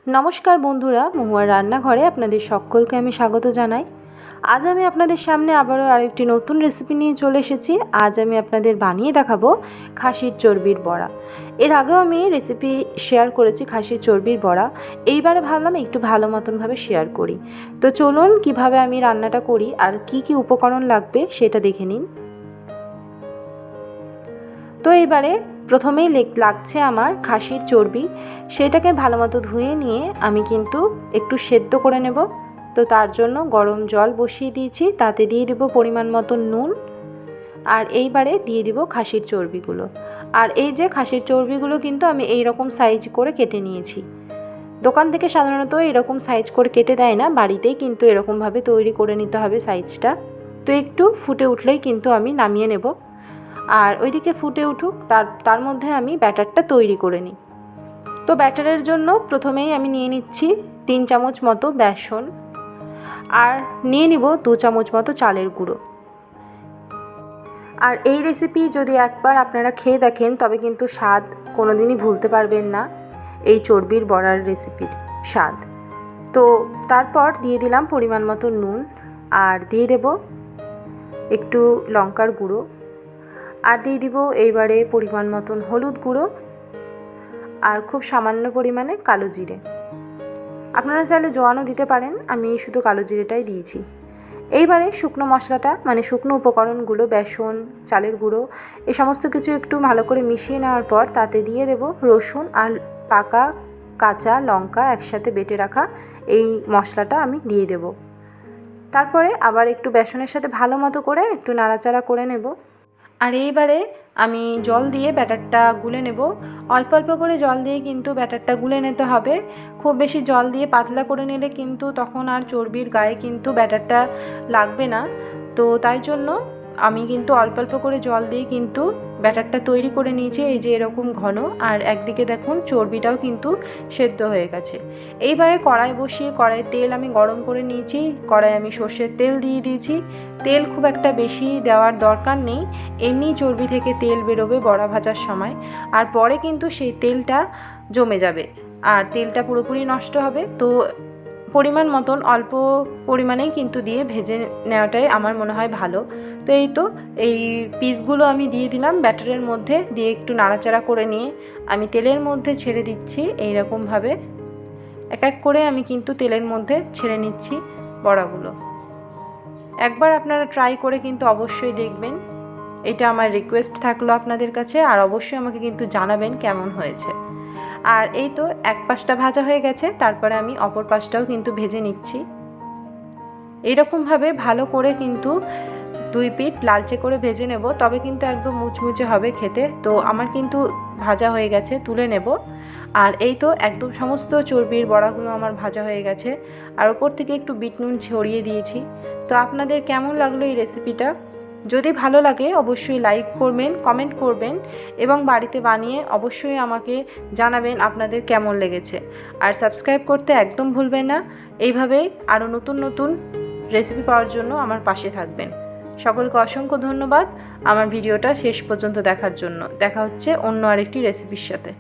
নমস্কার বন্ধুরা, মহুয়ার রান্নাঘরে আপনাদের সকলকে আমি স্বাগত জানাই। আজ আমি আপনাদের সামনে আবারও আরেকটি নতুন রেসিপি নিয়ে চলে এসেছি। আজ আমি আপনাদের বানিয়ে দেখাবো খাসির চর্বির বড়া। এর আগেও আমি রেসিপি শেয়ার করেছি খাসির চর্বির বড়া। এইবারে ভাবলাম একটু ভালো মতনভাবে শেয়ার করি। তো চলুন কিভাবে আমি রান্নাটা করি আর কি কি উপকরণ লাগবে সেটা দেখে নিন। তো এবারে প্রথমেই লাগছে আমার খাসির চর্বি। সেটাকে ভালো মতো ধুয়ে নিয়ে আমি কিন্তু একটু সেদ্ধ করে নেব। তো তার জন্য গরম জল বসিয়ে দিয়েছি, তাতে দিয়ে দেব পরিমাণ মতো নুন, আর এইবারে দিয়ে দিব খাসির চর্বিগুলো। আর এই যে খাসির চর্বিগুলো কিন্তু আমি এই রকম সাইজ করে কেটে নিয়েছি। দোকান থেকে সাধারণত এরকম সাইজ করে কেটে দেয় না, বাড়িতেই কিন্তু এরকমভাবে তৈরি করে নিতে হবে সাইজটা। তো একটু ফুটে উঠলেই কিন্তু আমি নামিয়ে নেব। আর ওইদিকে ফুটে উঠুক, তার মধ্যে আমি ব্যাটারটা তৈরি করে নিই। তো ব্যাটারের জন্য প্রথমেই আমি নিয়ে নিচ্ছি 3 চামচ মতো বেসন, আর নিয়ে নিব 2 চামচ মতো চালের গুঁড়ো। আর এই রেসিপি যদি একবার আপনারা খেয়ে দেখেন তবে কিন্তু স্বাদ কোনোদিনই ভুলতে পারবেন না, এই চর্বির বড়ার রেসিপির স্বাদ। তো তারপর দিয়ে দিলাম পরিমাণ মতো নুন, আর দিয়ে দেব একটু লঙ্কার গুঁড়ো, আর দিয়ে দিব এইবারে পরিমাণ মতন হলুদ গুঁড়ো, আর খুব সামান্য পরিমাণে কালো জিরে। আপনারা চাইলে জোয়ানও দিতে পারেন, আমি শুধু কালো জিরেটাই দিয়েছি। এইবারে শুকনো মশলাটা মানে শুকনো উপকরণগুলো বেসন, চালের গুঁড়ো এই সমস্ত কিছু একটু ভালো করে মিশিয়ে নেওয়ার পর তাতে দিয়ে দেব রসুন আর পাকা কাঁচা লঙ্কা একসাথে বেটে রাখা এই মশলাটা আমি দিয়ে দেব। তারপরে আবার একটু বেসনের সাথে ভালো মতো করে একটু নাড়াচাড়া করে নেব। আর এইবারে আমি জল দিয়ে ব্যাটারটা গুলে নেব। অল্প অল্প করে জল দিয়ে কিন্তু ব্যাটারটা গুলে নিতে হবে। খুব বেশি জল দিয়ে পাতলা করে নিলে কিন্তু তখন আর চর্বির গায়ে কিন্তু ব্যাটারটা লাগবে না। তো তাই জন্য আমি কিন্তু অল্প অল্প করে জল দিয়ে কিন্তু ব্যাটারটা তৈরি করে নিয়েছি, এই যে এরকম ঘন। আর একদিকে দেখুন চর্বিটাও কিন্তু সেদ্ধ হয়ে গেছে। এইবারে কড়াই বসিয়ে কড়াইয়ে তেল আমি গরম করে নিয়েছি। কড়াই আমি সর্ষের তেল দিয়ে দিয়েছি। তেল খুব একটা বেশি দেওয়ার দরকার নেই, এমনি চর্বি থেকে তেল বেরোবে বড়া ভাজার সময়, আর পরে কিন্তু সেই তেলটা জমে যাবে আর তেলটা পুরোপুরি নষ্ট হবে। তো পরিমাণ মতন অল্প পরিমাণেই কিন্তু দিয়ে ভেজে নেওয়াটাই আমার মনে হয় ভালো। তো এই পিসগুলো আমি দিয়ে দিলাম ব্যাটারের মধ্যে, দিয়ে একটু নাড়াচাড়া করে নিয়ে আমি তেলের মধ্যে ছেড়ে দিচ্ছি। এইরকমভাবে এক এক করে আমি কিন্তু তেলের মধ্যে ছেড়ে নিচ্ছি বড়াগুলো। একবার আপনারা ট্রাই করে কিন্তু অবশ্যই দেখবেন, এটা আমার রিকোয়েস্ট থাকলো আপনাদের কাছে। আর অবশ্যই আমাকে কিন্তু জানাবেন কেমন হয়েছে। আর এই তো এক পাশটা ভাজা হয়ে গেছে, তারপরে আমি অপর পাশটাও কিন্তু ভেজে নিচ্ছি। এইরকমভাবে ভালো করে কিন্তু 2 পিঠ লালচে করে ভেজে নেব, তবে কিন্তু একদম মুচমুচে হবে খেতে। তো আমার কিন্তু ভাজা হয়ে গেছে, তুলে নেব। আর এই তো একদম সমস্ত চর্বির বড়াগুলো আমার ভাজা হয়ে গেছে, আর ওপর থেকে একটু বিট নুন ছড়িয়ে দিয়েছি। তো আপনাদের কেমন লাগলো এই রেসিপিটা? যদি ভালো লাগে অবশ্যই লাইক করবেন, কমেন্ট করবেন, এবং বাড়িতে বানিয়ে অবশ্যই আমাকে জানাবেন আপনাদের কেমন লেগেছে। আর সাবস্ক্রাইব করতে একদম ভুলবেন না। এইভাবেই আরও নতুন নতুন রেসিপি পাওয়ার জন্য আমার পাশে থাকবেন। সকলকে অসংখ্য ধন্যবাদ আমার ভিডিওটা শেষ পর্যন্ত দেখার জন্য। দেখা হচ্ছে অন্য আরেকটি রেসিপির সাথে।